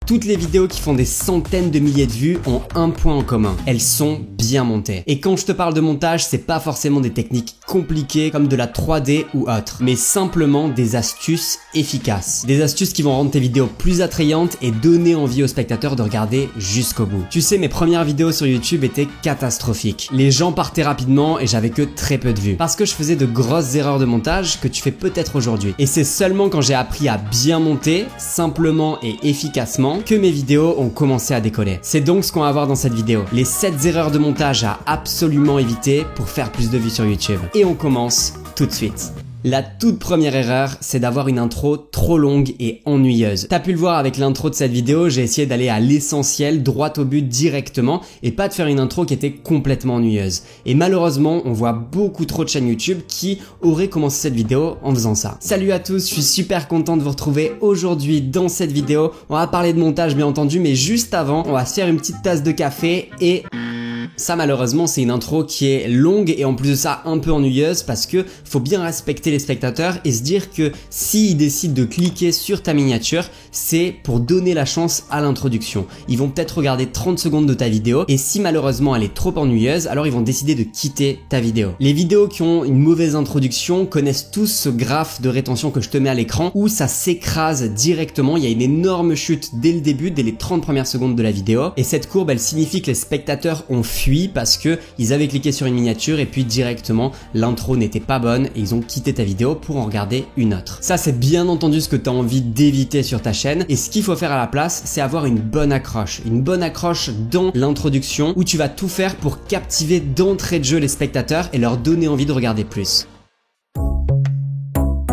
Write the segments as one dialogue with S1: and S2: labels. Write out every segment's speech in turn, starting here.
S1: Toutes les vidéos qui font des centaines de milliers de vues ont un point en commun. Elles sont bien montées. Et quand je te parle de montage, c'est pas forcément des techniques compliquées comme de la 3D ou autre, mais simplement des astuces efficaces. Des astuces qui vont rendre tes vidéos plus attrayantes et donner envie aux spectateurs de regarder jusqu'au bout. Tu sais, mes premières vidéos sur YouTube étaient catastrophiques. Les gens partaient rapidement et j'avais que très peu de vues. Parce que je faisais de grosses erreurs de montage que tu fais peut-être aujourd'hui. Et c'est seulement quand j'ai appris à bien monter, simplement et efficacement, que mes vidéos ont commencé à décoller. C'est donc ce qu'on va voir dans cette vidéo. Les 7 erreurs de montage à absolument éviter pour faire plus de vues sur YouTube. Et on commence tout de suite. La toute première erreur, c'est d'avoir une intro trop longue et ennuyeuse. T'as pu le voir avec l'intro de cette vidéo, j'ai essayé d'aller à l'essentiel, droit au but directement et pas de faire une intro qui était complètement ennuyeuse. Et malheureusement, on voit beaucoup trop de chaînes YouTube qui auraient commencé cette vidéo en faisant ça. Salut à tous, je suis super content de vous retrouver aujourd'hui dans cette vidéo. On va parler de montage bien entendu, mais juste avant, on va se faire une petite tasse de café et... ça malheureusement c'est une intro qui est longue et en plus de ça un peu ennuyeuse parce que faut bien respecter les spectateurs et se dire que s'ils décident de cliquer sur ta miniature, c'est pour donner la chance à l'introduction. Ils vont peut-être regarder 30 secondes de ta vidéo et si malheureusement elle est trop ennuyeuse, alors ils vont décider de quitter ta vidéo. Les vidéos qui ont une mauvaise introduction connaissent tous ce graphe de rétention que je te mets à l'écran où ça s'écrase directement, il y a une énorme chute dès le début, dès les 30 premières secondes de la vidéo et cette courbe elle signifie que les spectateurs ont fui parce que ils avaient cliqué sur une miniature et puis directement l'intro n'était pas bonne et ils ont quitté ta vidéo pour en regarder une autre. Ça c'est bien entendu ce que tu as envie d'éviter sur ta chaîne et ce qu'il faut faire à la place c'est avoir une bonne accroche dans l'introduction où tu vas tout faire pour captiver d'entrée de jeu les spectateurs et leur donner envie de regarder plus.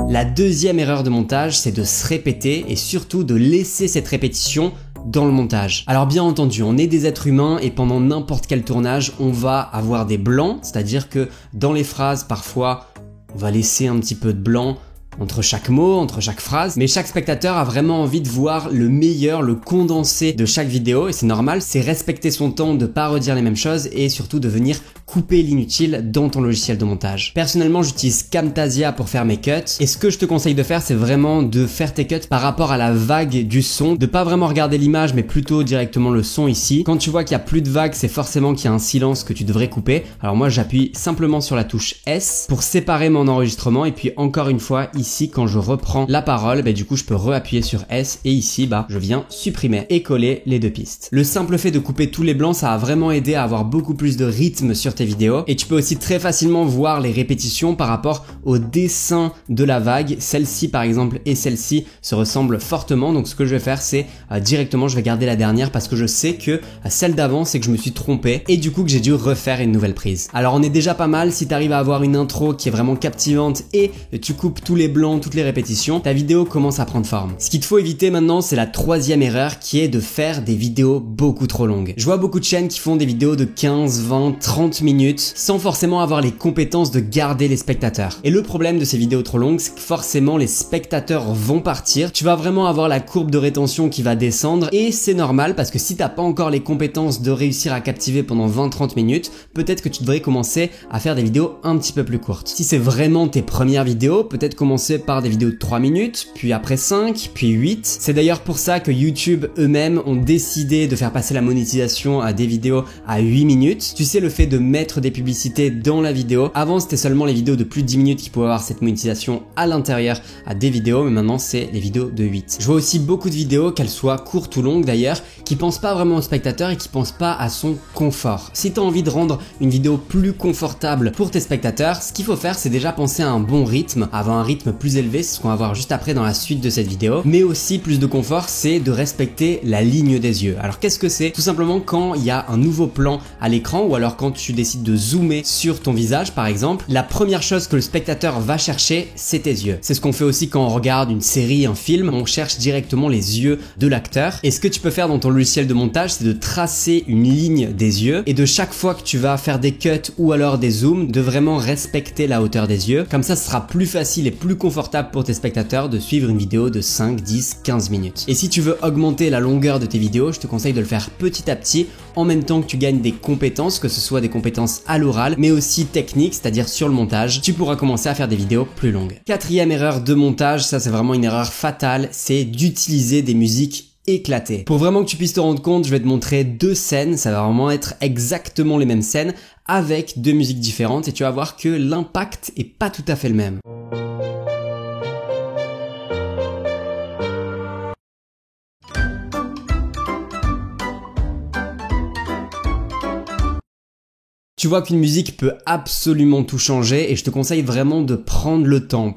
S1: La deuxième erreur de montage c'est de se répéter et surtout de laisser cette répétition dans le montage. Alors bien entendu, on est des êtres humains et pendant n'importe quel tournage, on va avoir des blancs, c'est-à-dire que dans les phrases, parfois, on va laisser un petit peu de blanc entre chaque mot, entre chaque phrase, mais chaque spectateur a vraiment envie de voir le meilleur, le condensé de chaque vidéo et c'est normal, c'est respecter son temps de pas redire les mêmes choses et surtout de venir couper l'inutile dans ton logiciel de montage. Personnellement, j'utilise Camtasia pour faire mes cuts et ce que je te conseille de faire, c'est vraiment de faire tes cuts par rapport à la vague du son, de pas vraiment regarder l'image mais plutôt directement le son ici. Quand tu vois qu'il y a plus de vagues, c'est forcément qu'il y a un silence que tu devrais couper. Alors moi, j'appuie simplement sur la touche S pour séparer mon enregistrement et puis encore une fois, ici, quand je reprends la parole, du coup, je peux réappuyer sur S et ici, je viens supprimer et coller les deux pistes. Le simple fait de couper tous les blancs, ça a vraiment aidé à avoir beaucoup plus de rythme sur tes vidéos et tu peux aussi très facilement voir les répétitions par rapport au dessin de la vague. Celle-ci par exemple et celle-ci se ressemblent fortement, donc ce que je vais faire c'est directement je vais garder la dernière parce que je sais que celle d'avant c'est que je me suis trompé et du coup que j'ai dû refaire une nouvelle prise. Alors on est déjà pas mal si tu arrives à avoir une intro qui est vraiment captivante et tu coupes tous les blancs, toutes les répétitions, ta vidéo commence à prendre forme. Ce qu'il te faut éviter maintenant c'est la troisième erreur qui est de faire des vidéos beaucoup trop longues. Je vois beaucoup de chaînes qui font des vidéos de 15, 20, 30 minutes sans forcément avoir les compétences de garder les spectateurs. Et le problème de ces vidéos trop longues, c'est que forcément les spectateurs vont partir, tu vas vraiment avoir la courbe de rétention qui va descendre et c'est normal parce que si t'as pas encore les compétences de réussir à captiver pendant 20-30 minutes, peut-être que tu devrais commencer à faire des vidéos un petit peu plus courtes. Si c'est vraiment tes premières vidéos, peut-être commencer par des vidéos de 3 minutes, puis après 5, puis 8. C'est d'ailleurs pour ça que YouTube eux-mêmes ont décidé de faire passer la monétisation à des vidéos à 8 minutes. Tu sais, le fait de mettre des publicités dans la vidéo. Avant, c'était seulement les vidéos de plus de 10 minutes qui pouvaient avoir cette monétisation à l'intérieur à des vidéos, mais maintenant, c'est les vidéos de 8. Je vois aussi beaucoup de vidéos, qu'elles soient courtes ou longues d'ailleurs, qui pensent pas vraiment au spectateur et qui pensent pas à son confort. Si tu as envie de rendre une vidéo plus confortable pour tes spectateurs, ce qu'il faut faire, c'est déjà penser à un bon rythme, avoir un rythme plus élevé, c'est ce qu'on va voir juste après dans la suite de cette vidéo, mais aussi plus de confort, c'est de respecter la ligne des yeux. Alors qu'est-ce que c'est? Tout simplement quand il y a un nouveau plan à l'écran ou alors quand tu décides de zoomer sur ton visage par exemple, la première chose que le spectateur va chercher, c'est tes yeux. C'est ce qu'on fait aussi quand on regarde une série, un film, on cherche directement les yeux de l'acteur. Et ce que tu peux faire dans ton logiciel de montage, c'est de tracer une ligne des yeux et de chaque fois que tu vas faire des cuts ou alors des zooms, de vraiment respecter la hauteur des yeux. Comme ça, ce sera plus facile et plus confortable pour tes spectateurs de suivre une vidéo de 5, 10, 15 minutes. Et si tu veux augmenter la longueur de tes vidéos, je te conseille de le faire petit à petit en même temps que tu gagnes des compétences, que ce soit des compétences à l'oral, mais aussi techniques, c'est-à-dire sur le montage, tu pourras commencer à faire des vidéos plus longues. Quatrième erreur de montage, ça c'est vraiment une erreur fatale, c'est d'utiliser des musiques éclaté. Pour vraiment que tu puisses te rendre compte, je vais te montrer deux scènes, ça va vraiment être exactement les mêmes scènes avec deux musiques différentes et tu vas voir que l'impact est pas tout à fait le même. Tu vois qu'une musique peut absolument tout changer et je te conseille vraiment de prendre le temps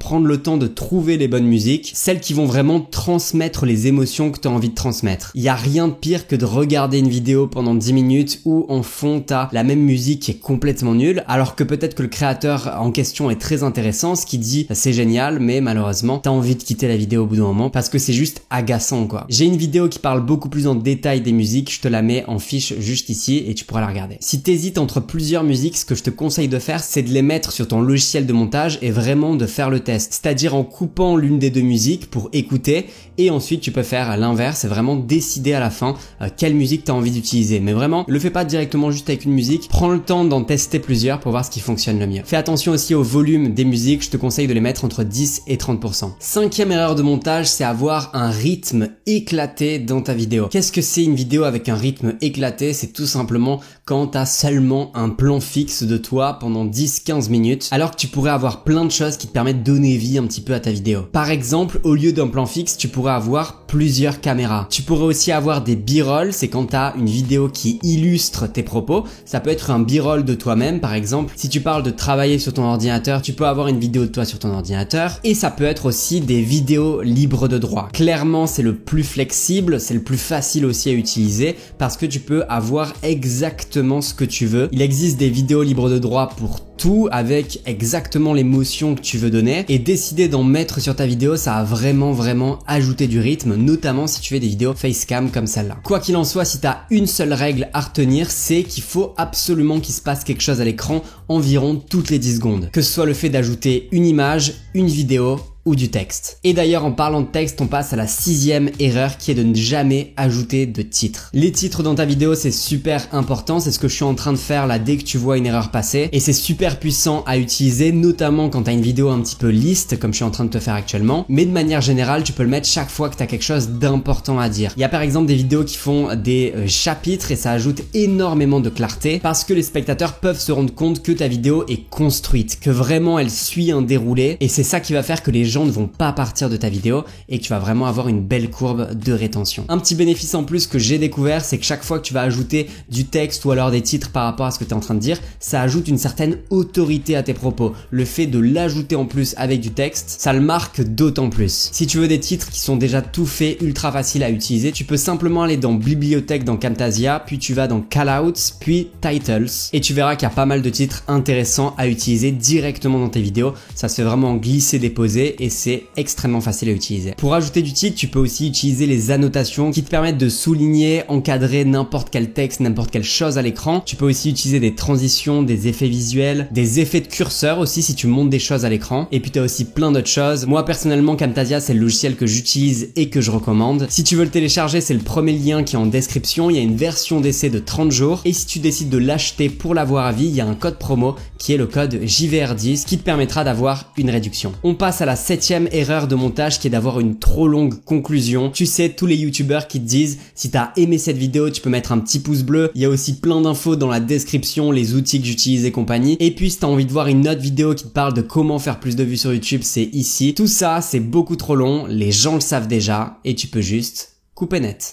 S1: de trouver les bonnes musiques, celles qui vont vraiment transmettre les émotions que tu as envie de transmettre. Il n'y a rien de pire que de regarder une vidéo pendant 10 minutes où en fond tu as la même musique qui est complètement nulle, alors que peut-être que le créateur en question est très intéressant, ce qui dit c'est génial, mais malheureusement tu as envie de quitter la vidéo au bout d'un moment parce que c'est juste agaçant quoi. J'ai une vidéo qui parle beaucoup plus en détail des musiques, je te la mets en fiche juste ici et tu pourras la regarder. Si tu hésites entre plusieurs musiques, ce que je te conseille de faire, c'est de les mettre sur ton logiciel de montage et vraiment de faire le test. C'est-à-dire en coupant l'une des deux musiques pour écouter et ensuite tu peux faire l'inverse et vraiment décider à la fin quelle musique tu as envie d'utiliser. Mais vraiment, le fais pas directement juste avec une musique, prends le temps d'en tester plusieurs pour voir ce qui fonctionne le mieux. Fais attention aussi au volume des musiques, je te conseille de les mettre entre 10 et 30%. Cinquième erreur de montage, c'est avoir un rythme éclaté dans ta vidéo. Qu'est-ce que c'est une vidéo avec un rythme éclaté? C'est tout simplement quand tu as seulement un plan fixe de toi pendant 10-15 minutes alors que tu pourrais avoir plein de choses qui te permettent de donner vie un petit peu à ta vidéo. Par exemple, au lieu d'un plan fixe, tu pourrais avoir plusieurs caméras. Tu pourrais aussi avoir des b-rolls, c'est quand tu as une vidéo qui illustre tes propos. Ça peut être un b-roll de toi-même par exemple. Si tu parles de travailler sur ton ordinateur, tu peux avoir une vidéo de toi sur ton ordinateur et ça peut être aussi des vidéos libres de droit. Clairement, c'est le plus flexible, c'est le plus facile aussi à utiliser parce que tu peux avoir exactement ce que tu veux. Il existe des vidéos libres de droit pour tout avec exactement l'émotion que tu veux donner et décider d'en mettre sur ta vidéo, ça va vraiment ajouter du rythme, notamment si tu fais des vidéos facecam comme celle-là. Quoi qu'il en soit, si tu as une seule règle à retenir, c'est qu'il faut absolument qu'il se passe quelque chose à l'écran environ toutes les 10 secondes. Que ce soit le fait d'ajouter une image, une vidéo ou du texte. Et d'ailleurs, en parlant de texte, on passe à la 6e erreur qui est de ne jamais ajouter de titre. Les titres dans ta vidéo, c'est super important, c'est ce que je suis en train de faire là dès que tu vois une erreur passer et c'est super puissant à utiliser, notamment quand tu as une vidéo un petit peu liste comme je suis en train de te faire actuellement, mais de manière générale, tu peux le mettre chaque fois que tu as quelque chose d'important à dire. Il y a par exemple des vidéos qui font des chapitres et ça ajoute énormément de clarté parce que les spectateurs peuvent se rendre compte que ta vidéo est construite, que vraiment elle suit un déroulé et c'est ça qui va faire que les gens ne vont pas partir de ta vidéo et que tu vas vraiment avoir une belle courbe de rétention. Un petit bénéfice en plus que j'ai découvert, c'est que chaque fois que tu vas ajouter du texte ou alors des titres par rapport à ce que tu es en train de dire, ça ajoute une certaine autorité à tes propos. Le fait de l'ajouter en plus avec du texte, ça le marque d'autant plus. Si tu veux des titres qui sont déjà tout faits, ultra faciles à utiliser, tu peux simplement aller dans Bibliothèque dans Camtasia, puis tu vas dans Callouts, puis Titles et tu verras qu'il y a pas mal de titres intéressants à utiliser directement dans tes vidéos. Ça se fait vraiment glisser-déposer et c'est extrêmement facile à utiliser. Pour ajouter du titre, tu peux aussi utiliser les annotations qui te permettent de souligner, encadrer n'importe quel texte, n'importe quelle chose à l'écran. Tu peux aussi utiliser des transitions, des effets visuels, des effets de curseur aussi si tu montes des choses à l'écran. Et puis tu as aussi plein d'autres choses. Moi personnellement, Camtasia, c'est le logiciel que j'utilise et que je recommande. Si tu veux le télécharger, c'est le premier lien qui est en description. Il y a une version d'essai de 30 jours. Et si tu décides de l'acheter pour l'avoir à vie, il y a un code promo qui est le code JVR10 qui te permettra d'avoir une réduction. On passe à la 7e erreur de montage qui est d'avoir une trop longue conclusion. Tu sais, tous les youtubeurs qui te disent si t'as aimé cette vidéo, tu peux mettre un petit pouce bleu. Il y a aussi plein d'infos dans la description, les outils que j'utilise et compagnie. Et puis si t'as envie de voir une autre vidéo qui te parle de comment faire plus de vues sur YouTube, c'est ici. Tout ça, c'est beaucoup trop long, les gens le savent déjà et tu peux juste couper net.